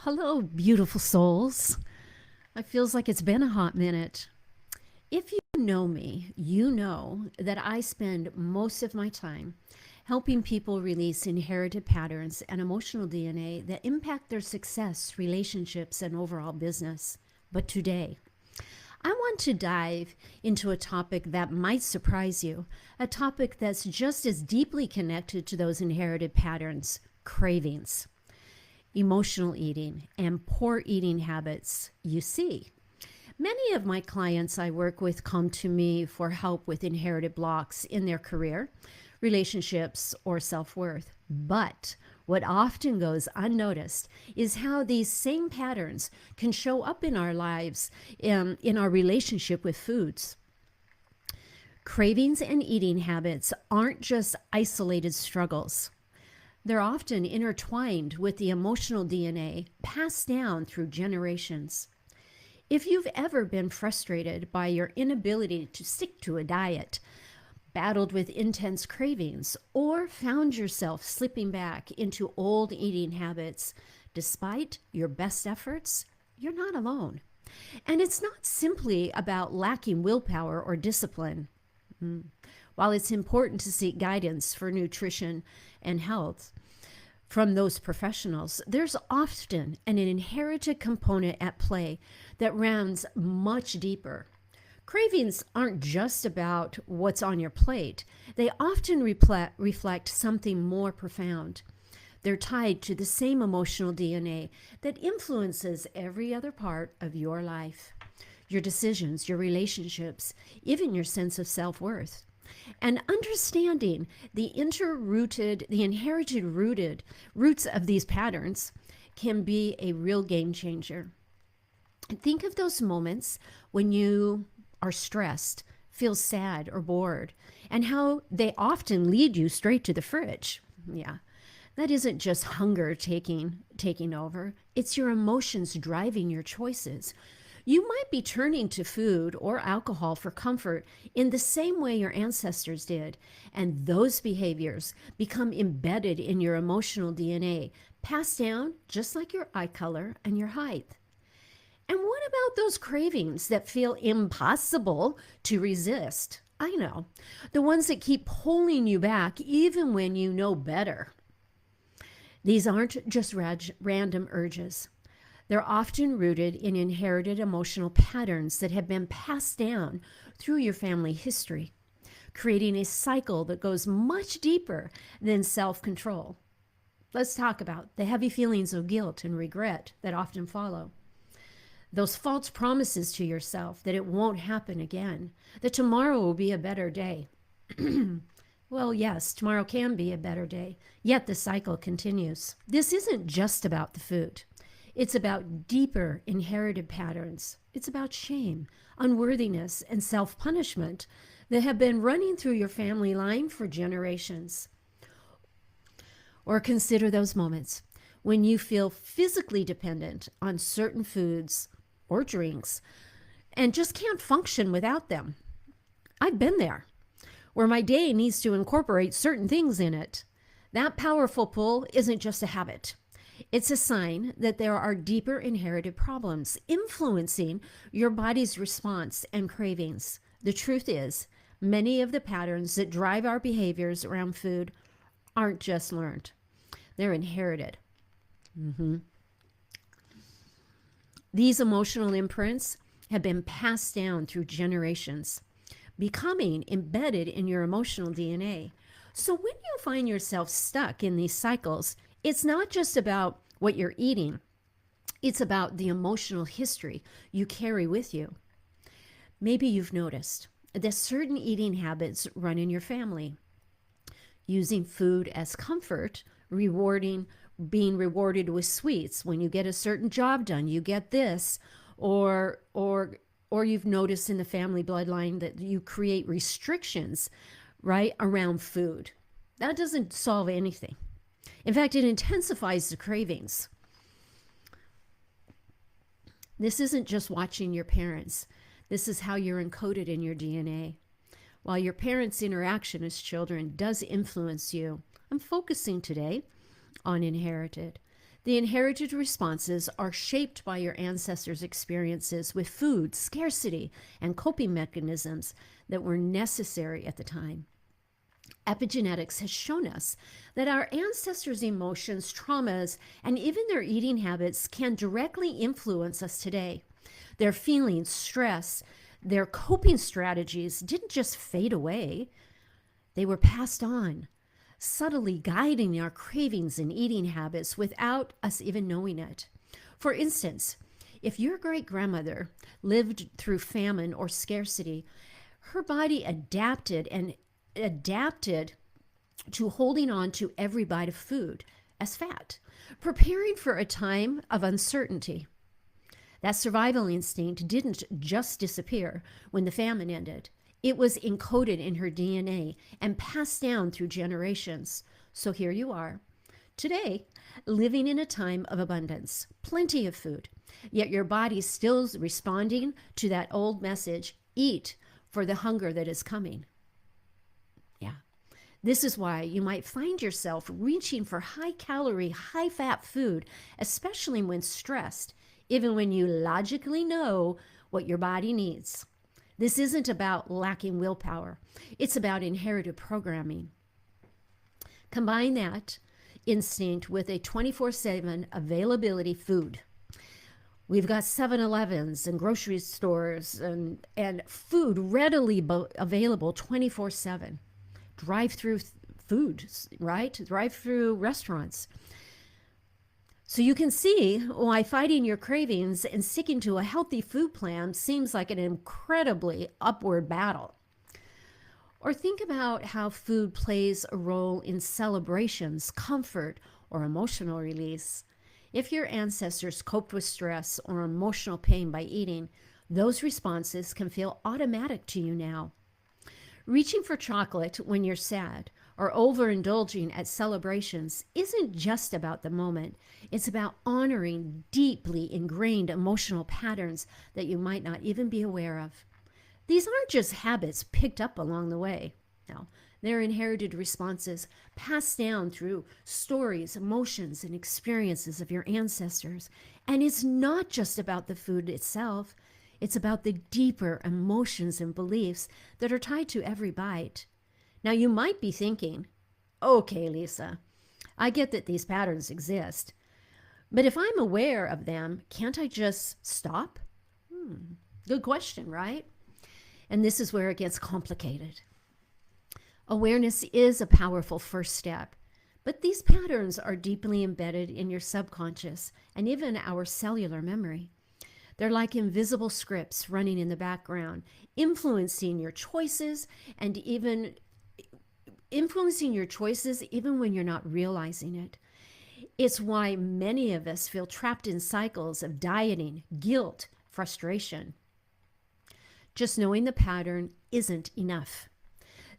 Hello, beautiful souls. It feels like it's been a hot minute. If you know me, you know that I spend most of my time helping people release inherited patterns and emotional DNA that impact their success, relationships, and overall business. But today, I want to dive into a topic that might surprise you, a topic that's just as deeply connected to those inherited patterns: cravings, emotional eating, and poor eating habits. You see, many of my clients I work with come to me for help with inherited blocks in their career, relationships, or self worth. But what often goes unnoticed is how these same patterns can show up in our lives, in our relationship with foods. Cravings and eating habits aren't just isolated struggles. They're often intertwined with the emotional DNA passed down through generations. If you've ever been frustrated by your inability to stick to a diet, battled with intense cravings, or found yourself slipping back into old eating habits despite your best efforts, you're not alone. And it's not simply about lacking willpower or discipline. While it's important to seek guidance for nutrition and health from those professionals, there's often an inherited component at play that runs much deeper. Cravings aren't just about what's on your plate, they often reflect something more profound. They're tied to the same emotional DNA that influences every other part of your life: your decisions, your relationships, even your sense of self worth. And understanding the inherited roots of these patterns can be a real game changer. Think of those moments when you are stressed, feel sad, or bored, and how they often lead you straight to the fridge. Yeah, that isn't just hunger taking over, it's your emotions driving your choices. You might be turning to food or alcohol for comfort in the same way your ancestors did, and those behaviors become embedded in your emotional DNA, passed down just like your eye color and your height. And what about those cravings that feel impossible to resist? I know, the ones that keep pulling you back even when you know better. These aren't just random urges. They're often rooted in inherited emotional patterns that have been passed down through your family history, creating a cycle that goes much deeper than self-control. Let's talk about the heavy feelings of guilt and regret that often follow. Those false promises to yourself that it won't happen again, that tomorrow will be a better day. Well, yes, tomorrow can be a better day, yet the cycle continues. This isn't just about the food. It's about deeper inherited patterns. It's about shame, unworthiness, and self-punishment that have been running through your family line for generations. Or consider those moments when you feel physically dependent on certain foods or drinks and just can't function without them. I've been there, where my day needs to incorporate certain things in it. That powerful pull isn't just a habit. It's a sign that there are deeper inherited problems influencing your body's response and cravings. The truth is, many of the patterns that drive our behaviors around food aren't just learned, they're inherited. These emotional imprints have been passed down through generations, becoming embedded in your emotional DNA. So when you find yourself stuck in these cycles, it's not just about what you're eating. It's about the emotional history you carry with you. Maybe you've noticed that certain eating habits run in your family. Using food as comfort, being rewarded with sweets. When you get a certain job done, you get this. Or you've noticed in the family bloodline that you create restrictions, right, around food. That doesn't solve anything. In fact, it intensifies the cravings. This isn't just watching your parents. This is how you're encoded in your DNA. While your parents' interaction as children does influence you, I'm focusing today on inherited. The inherited responses are shaped by your ancestors' experiences with food, scarcity, and coping mechanisms that were necessary at the time. Epigenetics has shown us that our ancestors' emotions, traumas, and even their eating habits can directly influence us today. Their feelings, stress, their coping strategies didn't just fade away, they were passed on, subtly guiding our cravings and eating habits without us even knowing it. For instance, if your great grandmother lived through famine or scarcity, her body adapted to holding on to every bite of food as fat, preparing for a time of uncertainty. That survival instinct didn't just disappear when the famine ended. It was encoded in her DNA and passed down through generations. So here you are, today, living in a time of abundance, plenty of food, yet your body's still responding to that old message, eat for the hunger that is coming. Yeah. This is why you might find yourself reaching for high-calorie, high-fat food, especially when stressed, even when you logically know what your body needs. This isn't about lacking willpower. It's about inherited programming. Combine that instinct with a 24/7 availability food. We've got 7-Elevens and grocery stores and food readily available 24/7. Drive-through food, right? Drive-through restaurants. So you can see why fighting your cravings and sticking to a healthy food plan seems like an incredibly upward battle. Or think about how food plays a role in celebrations, comfort, or emotional release. If your ancestors coped with stress or emotional pain by eating, those responses can feel automatic to you now. Reaching for chocolate when you're sad or overindulging at celebrations isn't just about the moment. It's about honoring deeply ingrained emotional patterns that you might not even be aware of. These aren't just habits picked up along the way. No, they're inherited responses passed down through stories, emotions, and experiences of your ancestors. And it's not just about the food itself. It's about the deeper emotions and beliefs that are tied to every bite. Now, you might be thinking, okay, Lisa, I get that these patterns exist, but if I'm aware of them, can't I just stop? Good question, right? And this is where it gets complicated. Awareness is a powerful first step, but these patterns are deeply embedded in your subconscious and even our cellular memory. They're like invisible scripts running in the background, influencing your choices even when you're not realizing it. It's why many of us feel trapped in cycles of dieting, guilt, frustration. Just knowing the pattern isn't enough.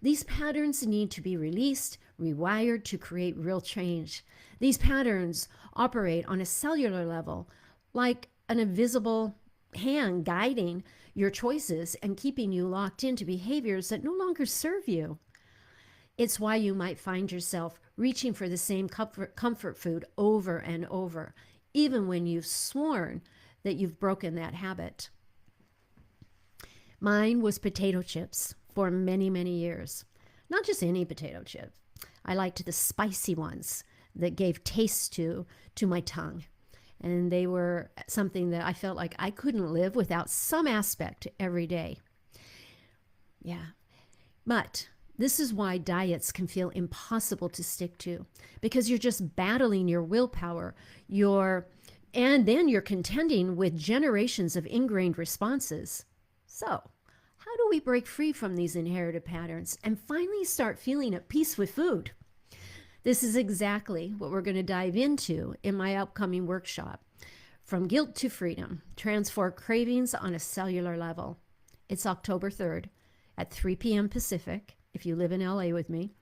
These patterns need to be released, rewired to create real change. These patterns operate on a cellular level, like an invisible hand guiding your choices and keeping you locked into behaviors that no longer serve you. It's why you might find yourself reaching for the same comfort food over and over, even when you've sworn that you've broken that habit. Mine was potato chips for many, many years. Not just any potato chip. I liked the spicy ones that gave taste to my tongue. And they were something that I felt like I couldn't live without some aspect every day. Yeah. But this is why diets can feel impossible to stick to, because you're just battling your willpower, and then you're contending with generations of ingrained responses. So, how do we break free from these inherited patterns and finally start feeling at peace with food? This is exactly what we're going to dive into in my upcoming workshop, From Guilt to Freedom, Transform Cravings on a Cellular Level. It's October 3rd at 3 p.m. Pacific, if you live in LA with me,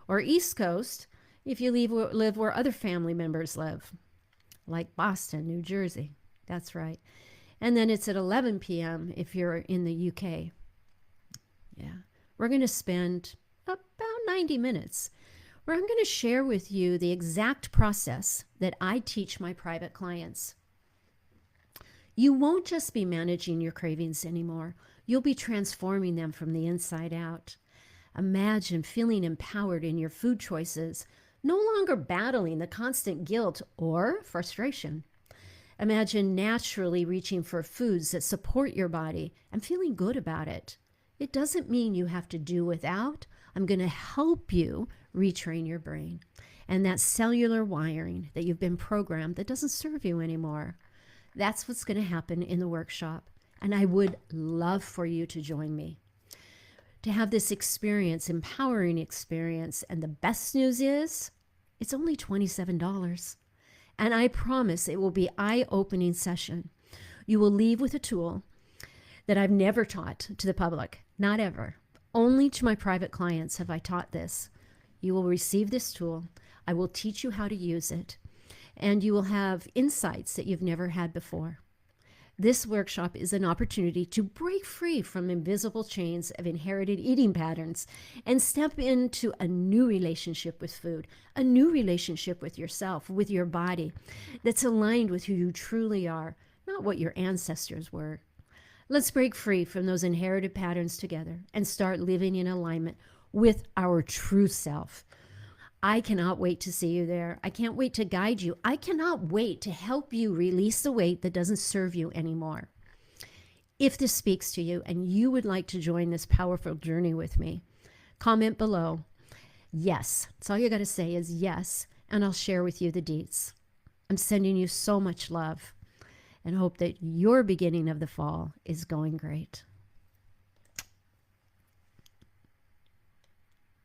or East Coast, if you live where other family members live, like Boston, New Jersey. That's right. And then it's at 11 p.m. if you're in the UK. Yeah. We're going to spend about 90 minutes where I'm going to share with you the exact process that I teach my private clients. You won't just be managing your cravings anymore. You'll be transforming them from the inside out. Imagine feeling empowered in your food choices, no longer battling the constant guilt or frustration. Imagine naturally reaching for foods that support your body and feeling good about it. It doesn't mean you have to do without. I'm going to help you retrain your brain and that cellular wiring that you've been programmed that doesn't serve you anymore. That's what's going to happen in the workshop. And I would love for you to join me to have this experience, empowering experience. And the best news is it's only $27. And I promise it will be an eye-opening session. You will leave with a tool that I've never taught to the public, not ever. Only to my private clients have I taught this. You will receive this tool. I will teach you how to use it. And you will have insights that you've never had before. This workshop is an opportunity to break free from invisible chains of inherited eating patterns and step into a new relationship with food, a new relationship with yourself, with your body, that's aligned with who you truly are, not what your ancestors were. Let's break free from those inherited patterns together and start living in alignment with our true self. I cannot wait to see you there. I can't wait to guide you. I cannot wait to help you release the weight that doesn't serve you anymore. If this speaks to you and you would like to join this powerful journey with me, comment below. Yes. That's all you got to say is yes, and I'll share with you the deets. I'm sending you so much love and hope that your beginning of the fall is going great.